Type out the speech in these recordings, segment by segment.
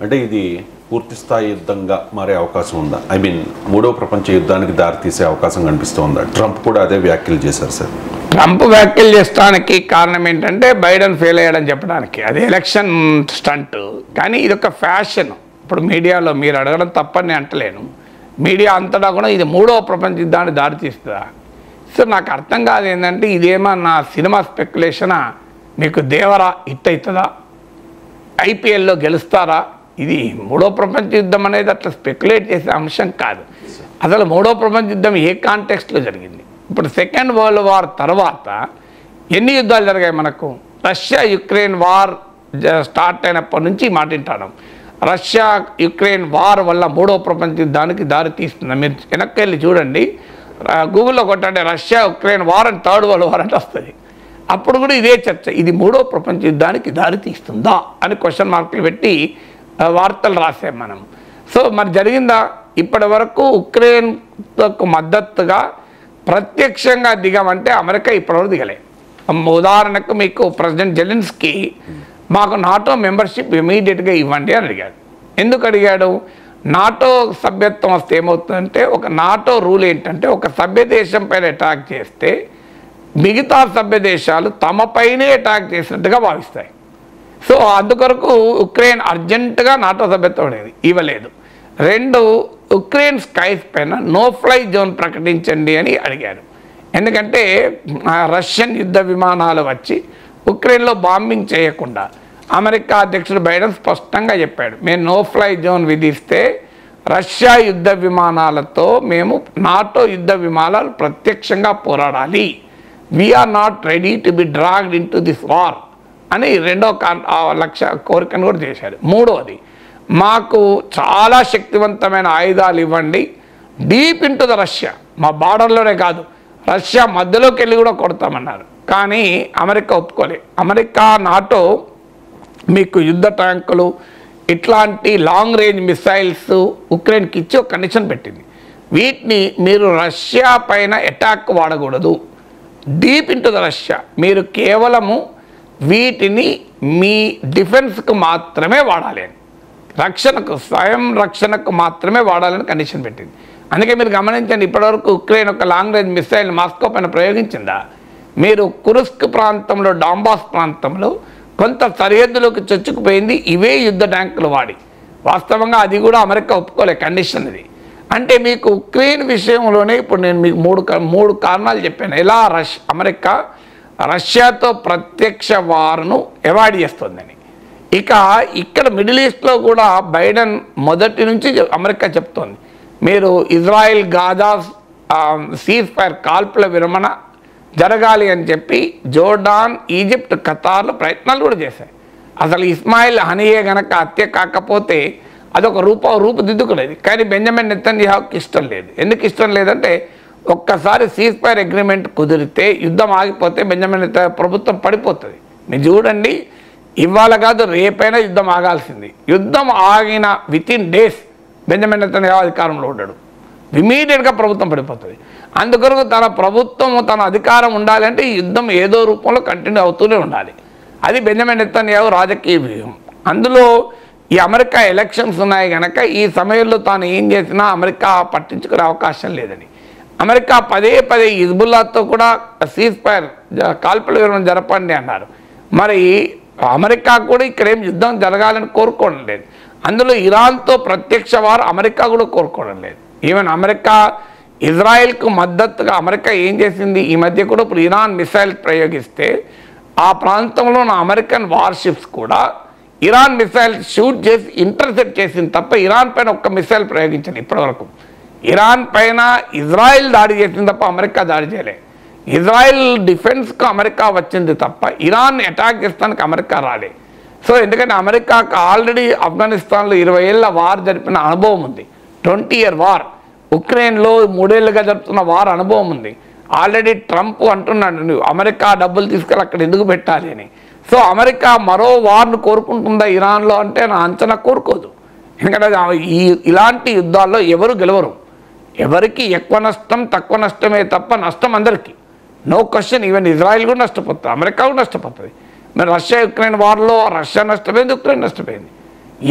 అంటే ఇది పూర్తి స్థాయి యుద్ధంగా మారే అవకాశం ఉందా? ఐ మీన్ మూడో ప్రపంచ యుద్ధానికి దారితీసే అవకాశం కనిపిస్తోందా? ట్రంప్ కూడా అదే వ్యాఖ్యలు చేశారు సార్. ట్రంప్ వ్యాఖ్యలు చేసడానికి కారణం ఏంటంటే బైడెన్ ఫెయిల్ అయ్యాడని చెప్పడానికి. అది ఎలక్షన్ స్టంట్. కానీ ఇది ఒక ఫ్యాషన్. ఇప్పుడు మీడియాలో మీరు అడగడం తప్పని అంటలేను. మీడియా అంతటా కూడా ఇది మూడో ప్రపంచ యుద్ధానికి దారితీస్తుందా? సో నాకు అర్థం కాదు ఏంటంటే ఇదేమన్నా సినిమా స్పెక్యులేషనా? మీకు దేవరా హిట్ అవుతుందా? ఐపీఎల్లో గెలుస్తారా? ఇది మూడో ప్రపంచ యుద్ధం అనేది అట్లా స్పెక్యులేట్ చేసే అంశం కాదు. అసలు మూడో ప్రపంచ యుద్ధం ఏ కాంటెక్స్ట్లో జరిగింది? ఇప్పుడు సెకండ్ వరల్డ్ వార్ తర్వాత ఎన్ని యుద్ధాలు జరిగాయి మనకు? రష్యా యుక్రెయిన్ వార్ స్టార్ట్ అయినప్పటి నుంచి మాట్లాడడం రష్యా యుక్రెయిన్ వార్ వల్ల మూడో ప్రపంచ యుద్ధానికి దారి తీస్తుంది. మీరు వెనక్కి వెళ్ళి చూడండి, గూగుల్లో కొట్టండి Russia Ukraine war and third world war అంటే వస్తుంది. అప్పుడు కూడా ఇదే చర్చ, ఇది మూడో ప్రపంచ యుద్ధానికి దారి తీస్తుందా అని క్వశ్చన్ మార్కులు పెట్టి వార్తలు రాసాం మనం. సో మరి జరిగిందా? ఇప్పటి వరకు ఉక్రెయిన్కు మద్దతుగా ప్రత్యక్షంగా దిగమంటే అమెరికా ఇప్పటివరకు దిగలే. ఉదాహరణకు మీకు ప్రెసిడెంట్ జెలెన్స్కీ మాకు నాటో మెంబర్షిప్ ఇమీడియట్గా ఇవ్వండి అని అడిగాడు. ఎందుకు అడిగాడు? నాటో సభ్యత్వం వస్తే ఏమవుతుందంటే, ఒక నాటో రూల్ ఏంటంటే ఒక సభ్య దేశం పైన అటాక్ చేస్తే మిగతా సభ్య దేశాలు తమపైనే అటాక్ చేసినట్టుగా భావిస్తాయి. సో అందుకొరకు ఉక్రెయిన్ అర్జెంటుగా నాటో సభ్యత్వం అనేది ఇవ్వలేదు. రెండు, ఉక్రెయిన్ స్కైస్ పైన నో ఫ్లై జోన్ ప్రకటించండి అని అడిగారు. ఎందుకంటే రష్యన్ యుద్ధ విమానాలు వచ్చి ఉక్రెయిన్లో బాంబింగ్ చేయకుండా అమెరికా అధ్యక్షుడు బైడెన్ స్పష్టంగా చెప్పాడు, మేము నో ఫ్లై జోన్ విధిస్తే రష్యా యుద్ధ విమానాలతో మేము నాటో యుద్ధ విమానాలు ప్రత్యక్షంగా పోరాడాలి. We're not ready to be dragged into this war అని రెండో లక్ష్య కోరికను కూడా చేశారు. మూడవది, మాకు చాలా శక్తివంతమైన ఆయుధాలు ఇవ్వండి, deep in to the Russia, మా బార్డర్లోనే కాదు రష్యా మధ్యలోకి వెళ్ళి కూడా కొడతామన్నారు. కానీ అమెరికా ఒప్పుకోలే. అమెరికా నాటో మీకు యుద్ధ ట్యాంకులు ఇట్లాంటి లాంగ్ రేంజ్ మిసైల్స్ ఉక్రెయిన్కి ఇచ్చి ఒక కండిషన్ పెట్టింది, వీటిని మీరు రష్యా పైన అటాక్ వాడకూడదు, deep in to the Russia, మీరు కేవలము వీటిని మీ డిఫెన్స్కు మాత్రమే వాడాలి అని, రక్షణకు స్వయం రక్షణకు మాత్రమే వాడాలని కండిషన్ పెట్టింది. అందుకే మీరు గమనించండి, ఇప్పటివరకు ఉక్రెయిన్ ఒక లాంగ్ రేంజ్ మిసైల్ మాస్కో పైన ప్రయోగించిందా? మీరు కురుస్క్ ప్రాంతంలో డాంబాస్ ప్రాంతంలో కొంత సరిహద్దులోకి చొచ్చుకుపోయింది ఇవే యుద్ధ ట్యాంకులు వాడి. వాస్తవంగా అది కూడా అమెరికా ఒప్పుకోలే కండిషన్ ఇది. అంటే మీకు ఉక్రెయిన్ విషయంలోనే ఇప్పుడు నేను మీకు మూడు కారణాలు చెప్పాను ఎలా అమెరికా రష్యాతో ప్రత్యక్ష వార్ను అవాయిడ్ చేస్తుందని. ఇక ఇక్కడ మిడిల్ ఈస్ట్లో కూడా బైడెన్ మొదటి నుంచి అమెరికా చెప్తోంది, మీరు ఇజ్రాయెల్ గాజా సీజ్ ఫైర్ కాల్పుల విరమణ జరగాలి అని చెప్పి జోర్డాన్, ఈజిప్ట్, ఖతార్లు ప్రయత్నాలు కూడా చేశాయి. అసలు ఇస్మాయిల్ హనియే గనక హత్య కాకపోతే అదొక రూపుదిద్దుకునేది. కానీ బెంజమిన్ నెతన్యాహుకి ఇష్టం లేదు. ఎందుకు ఇష్టం లేదంటే, ఒక్కసారి సీజ్ ఫైర్ అగ్రిమెంట్ కుదిరితే యుద్ధం ఆగిపోతే బెంజమిన్ నెతన్యాహు ప్రభుత్వం పడిపోతుంది. మీరు చూడండి, ఇవాళ కాదు రేపైనా యుద్ధం ఆగాల్సింది. యుద్ధం ఆగిన వితిన్ డేస్ బెంజమిన్ నెతన్యాహు అధికారంలో ఉండడు, ఇమీడియట్గా ప్రభుత్వం పడిపోతుంది. అందుకొరకు తన ప్రభుత్వం తన అధికారం ఉండాలంటే ఈ యుద్ధం ఏదో రూపంలో కంటిన్యూ అవుతూనే ఉండాలి. అది బెంజమిన్ నెతన్యాహు రాజకీయ వ్యూహం. అందులో ఈ అమెరికా ఎలక్షన్స్ ఉన్నాయి కనుక ఈ సమయంలో తాను ఏం చేసినా అమెరికా పట్టించుకునే అవకాశం లేదని అమెరికా పదే హిజ్బుల్లాతో కూడా సీజ్ ఫైర్ కాల్పుల విరమణ జరపండి అన్నారు. మరి అమెరికా కూడా ఇక్కడ ఏం యుద్ధం జరగాలని కోరుకోవడం లేదు. అందులో ఇరాన్తో ప్రత్యక్ష వారు అమెరికా కూడా కోరుకోవడం లేదు. ఈవెన్ అమెరికా ఇజ్రాయెల్కు మద్దతుగా అమెరికా ఏం చేసింది, ఈ మధ్య కూడా ఇప్పుడు ఇరాన్ మిసైల్ ప్రయోగిస్తే ఆ ప్రాంతంలో ఉన్న అమెరికన్ వార్షిప్స్ కూడా ఇరాన్ మిసైల్ షూట్ చేసి ఇంటర్సెప్ట్ చేసింది తప్ప ఇరాన్ పైన ఒక్క మిసైల్ ప్రయోగించింది ఇప్పటివరకు. ఇరాన్ పైన ఇజ్రాయెల్ దాడి చేసింది తప్ప అమెరికా దాడి చేయలే. ఇజ్రాయెల్ డిఫెన్స్కు అమెరికా వచ్చింది తప్ప ఇరాన్ అటాక్ చేస్తానికి అమెరికా రాలే. సో ఎందుకంటే అమెరికాకు ఆల్రెడీ ఆఫ్ఘనిస్తాన్లో 20 ఏళ్ళ వార్ జరిపిన అనుభవం ఉంది, 20 year వార్. ఉక్రెయిన్లో 3 ఏళ్ళుగా జరుపుతున్న వార్ అనుభవం ఉంది. ఆల్రెడీ ట్రంప్ అంటున్నాడు, నువ్వు అమెరికా డబ్బులు తీసుకెళ్ళి అక్కడ ఎందుకు పెట్టాలి అని. సో అమెరికా మరో వార్ను కోరుకుంటుందా ఇరాన్లో అంటే నా అంచనా కోరుకోదు. ఎందుకంటే ఇలాంటి యుద్ధాల్లో ఎవరు గెలవరు, ఎవరికి ఎక్కువ నష్టం తక్కువ నష్టమే తప్ప నష్టం అందరికీ, నో క్వశ్చన్. ఈవెన్ ఇజ్రాయెల్ కూడా నష్టపోతుంది, అమెరికా కూడా నష్టపోతుంది. మరి రష్యా యుక్రెయిన్ వార్లో రష్యా నష్టపోయింది, ఉక్రెయిన్ నష్టపోయింది.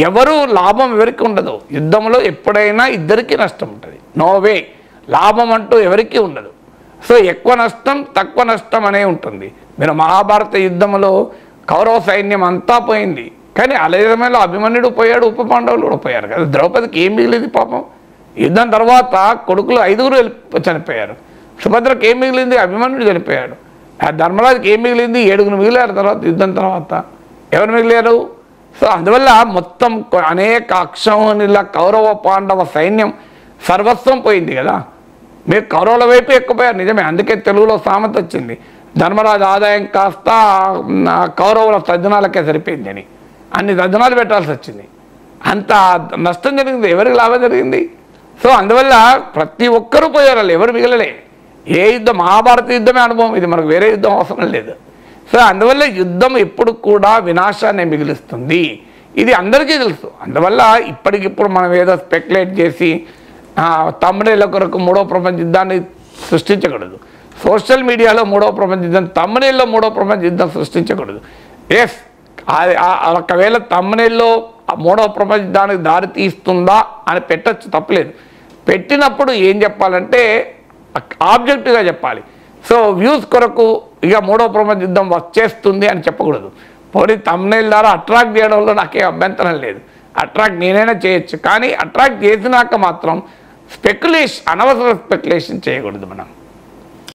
ఎవరు లాభం ఎవరికి ఉండదు. యుద్ధంలో ఎప్పుడైనా ఇద్దరికీ నష్టం ఉంటుంది. నో వే లాభం అంటూ ఎవరికీ ఉండదు. సో ఎక్కువ నష్టం తక్కువ నష్టం అనే ఉంటుంది. మీరు మహాభారత యుద్ధంలో కౌరవ సైన్యం అంతా పోయింది, కానీ అదే సమయంలో అభిమన్యుడు పోయాడు, ఉప పాండవులు కూడా పోయారు కదా. ద్రౌపదికి ఏం మిగిలింది పాపం? యుద్ధం తర్వాత కొడుకులు 5 చనిపోయారు. సుభద్రకి ఏం మిగిలింది? అభిమన్యుడు చనిపోయాడు. ఆ ధర్మరాజుకి ఏం మిగిలింది? 7 మిగిలారు తర్వాత యుద్ధం తర్వాత. ఎవరు మిగిలారు? సో అందువల్ల మొత్తం అనేక అక్షౌహిణుల కౌరవ పాండవ సైన్యం సర్వస్వం పోయింది కదా. మీరు కౌరవుల వైపు ఎక్కుపోయారు నిజమే. అందుకే తెలుగులో సామెత వచ్చింది, ధర్మరాజు ఆదాయం కాస్త కౌరవుల తద్దినాలకే సరిపోయింది అని. అన్ని తద్దినాలు పెట్టాల్సి వచ్చింది. అంత నష్టం జరిగింది. ఎవరికి లాభం జరిగింది? సో అందువల్ల ప్రతి ఒక్కరూ పోయారు, వాళ్ళు ఎవరు మిగలలే. ఏ యుద్ధం? మహాభారత యుద్ధమే అనుభవం ఇది, మనకు వేరే యుద్ధం అవసరం లేదు. సో అందువల్ల యుద్ధం ఎప్పుడు కూడా వినాశాన్ని మిగిలిస్తుంది, ఇది అందరికీ తెలుసు. అందువల్ల ఇప్పటికిప్పుడు మనం ఏదో స్పెక్యులేట్ చేసి తమ్ముడేళ్ళ కొరకు 3వ ప్రపంచ యుద్ధాన్ని సృష్టించకూడదు. సోషల్ మీడియాలో 3వ ప్రపంచ యుద్ధం, తమ్ముడేళ్ళలో 3వ ప్రపంచ యుద్ధం సృష్టించకూడదు. ఎస్, ఒకవేళ తమ్ముడేళ్ళలో 3వ ప్రపంచ యుద్ధానికి దారి తీస్తుందా అని పెట్టచ్చు, తప్పలేదు. పెట్టినప్పుడు ఏం చెప్పాలంటే ఆబ్జెక్టివ్గా చెప్పాలి. సో వ్యూస్ కొరకు ఇక 3వ ప్రపంచ యుద్ధం వచ్చేస్తుంది అని చెప్పకూడదు. పోనీ తమ్ముడేళ్ళ ద్వారా అట్రాక్ట్ చేయడంలో నాకే అభ్యంతరం లేదు, అట్రాక్ట్ నేనైనా చేయొచ్చు. కానీ అట్రాక్ట్ చేసినాక మాత్రం అనవసర స్పెక్యులేషన్ చేయకూడదు మనం.